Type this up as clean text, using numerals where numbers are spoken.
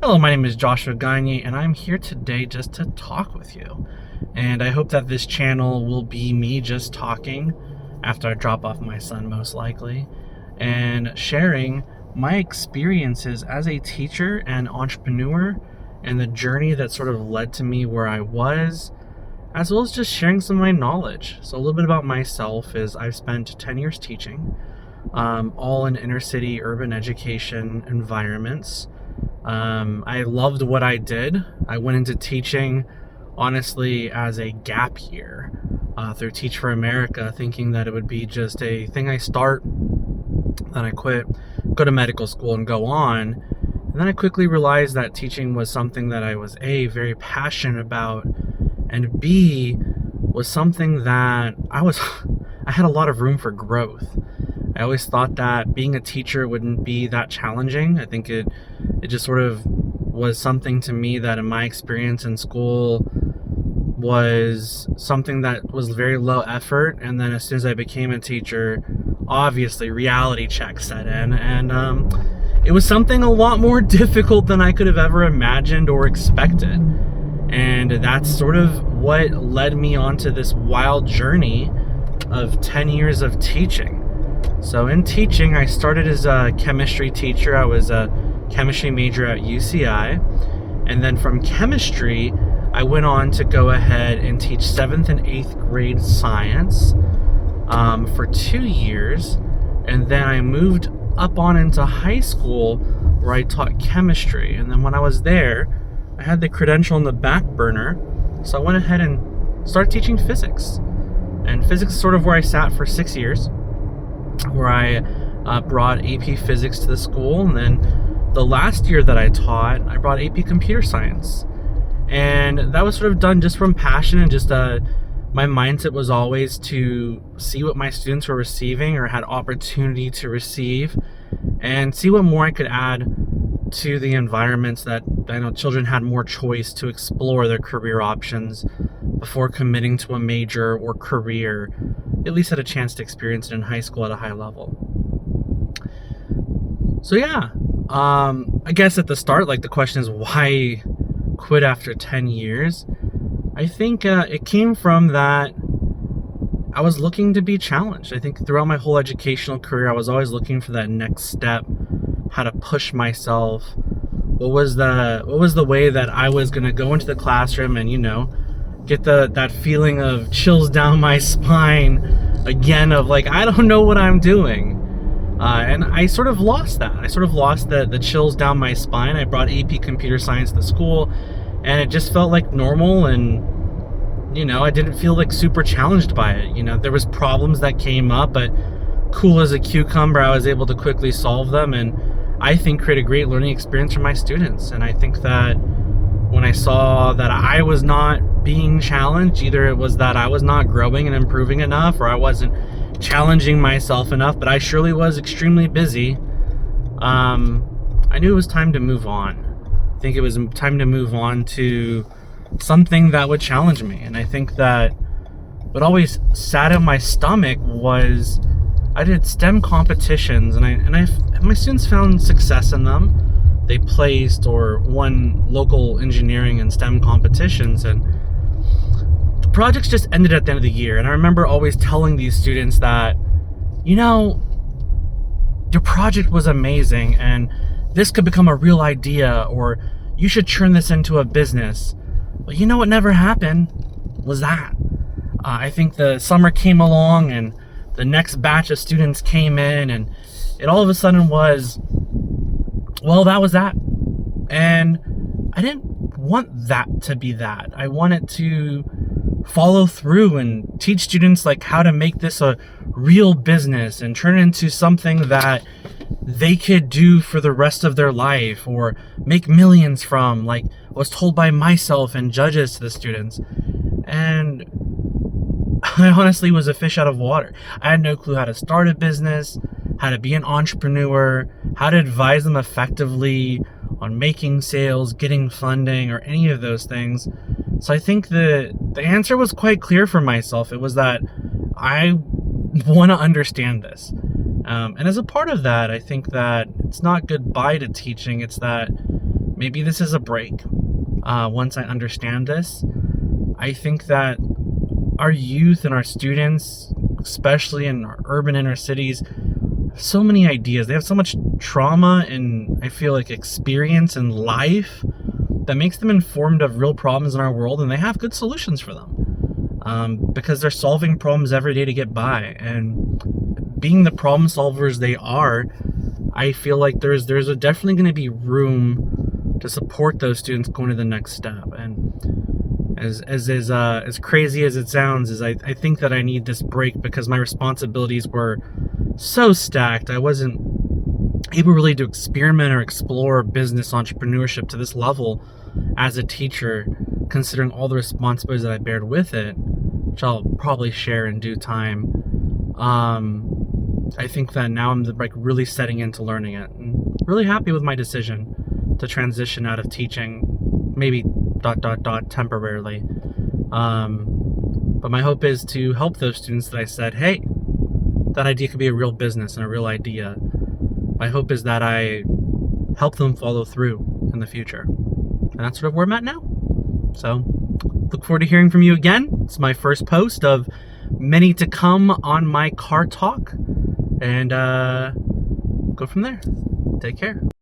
Hello, my name is Joshua Gagne, and I'm here today just to talk with you. And I hope that this channel will be me just talking after I drop off my son, most likely, and sharing my experiences as a teacher and entrepreneur and the journey that sort of led to me where I was, as well as just sharing some of my knowledge. So a little bit about myself is I've spent 10 years teaching, all in inner city urban education environments. I loved what I did. I went into teaching, honestly, as a gap year through Teach for America, thinking that it would be just a thing I start, then I quit, go to medical school and go on. And then I quickly realized that teaching was something that I was A, very passionate about, and B, was something that I had a lot of room for growth. I always thought that being a teacher wouldn't be that challenging. I think it just sort of was something to me that in my experience in school was something that was very low effort. And then as soon as I became a teacher, obviously reality check set in. And it was something a lot more difficult than I could have ever imagined or expected. And that's sort of what led me onto this wild journey of 10 years of teaching. So in teaching, I started as a chemistry teacher. I was a chemistry major at UCI. And then from chemistry, I went on to go ahead and teach 7th and 8th grade science for 2 years. And then I moved up on into high school where I taught chemistry. And then when I was there, I had the credential in the back burner. So I went ahead and started teaching physics. And physics is sort of where I sat for 6 years, where I brought AP Physics to the school. And then the last year that I taught, I brought AP Computer Science. And that was sort of done just from passion, and just my mindset was always to see what my students were receiving or had opportunity to receive, and see what more I could add to the environments that I know children had more choice to explore their career options before committing to a major or career, at least had a chance to experience it in high school at a high level. So yeah, I guess at the start, like, the question is why quit after 10 years? I think it came from that I was looking to be challenged. I think throughout my whole educational career, I was always looking for that next step, how to push myself. What was the way that I was going to go into the classroom and, get that feeling of chills down my spine again, of like, I don't know what I'm doing. And I sort of lost that. I sort of lost the chills down my spine. I brought AP Computer Science to school, and it just felt like normal, and I didn't feel like super challenged by it. There was problems that came up, but cool as a cucumber, I was able to quickly solve them, and I think create a great learning experience for my students. And I think that when I saw that I was not being challenged, either it was that I was not growing and improving enough, or I wasn't challenging myself enough, but I surely was extremely busy, I knew it was time to move on. I think it was time to move on to something that would challenge me. And I think that what always sat in my stomach was I did STEM competitions, and my students found success in them. They placed or won local engineering and STEM competitions, and the projects just ended at the end of the year. And I remember always telling these students that, your project was amazing, and this could become a real idea, or you should turn this into a business. But what never happened was that. I think the summer came along, and the next batch of students came in, and it all of a sudden was, well, that was that. And I didn't want that to be that. I wanted to follow through and teach students like how to make this a real business and turn it into something that they could do for the rest of their life or make millions from, like was told by myself and judges to the students. And I honestly was a fish out of water. I had no clue how to start a business, how to be an entrepreneur, how to advise them effectively on making sales, getting funding, or any of those things. So I think the answer was quite clear for myself. It was that I want to understand this. And as a part of that, I think that it's not goodbye to teaching. It's that maybe this is a break. Once I understand this, I think that our youth and our students, especially in our urban inner cities, have so many ideas. They have so much trauma and I feel like experience in life that makes them informed of real problems in our world, and they have good solutions for them, because they're solving problems every day to get by. And being the problem solvers they are, I feel like there's definitely going to be room to support those students going to the next step. And as crazy as it sounds, is I think that I need this break because my responsibilities were so stacked. I wasn't able really to experiment or explore business entrepreneurship to this level as a teacher, considering all the responsibilities that I bared with it, which I'll probably share in due time. I think that now I'm like really setting into learning it, and really happy with my decision to transition out of teaching, maybe ... temporarily. But my hope is to help those students that I said, hey, that idea could be a real business and a real idea. My hope is that I help them follow through in the future. And that's sort of where I'm at now. So look forward to hearing from you again. It's my first post of many to come on my Cartalk. And go from there. Take care.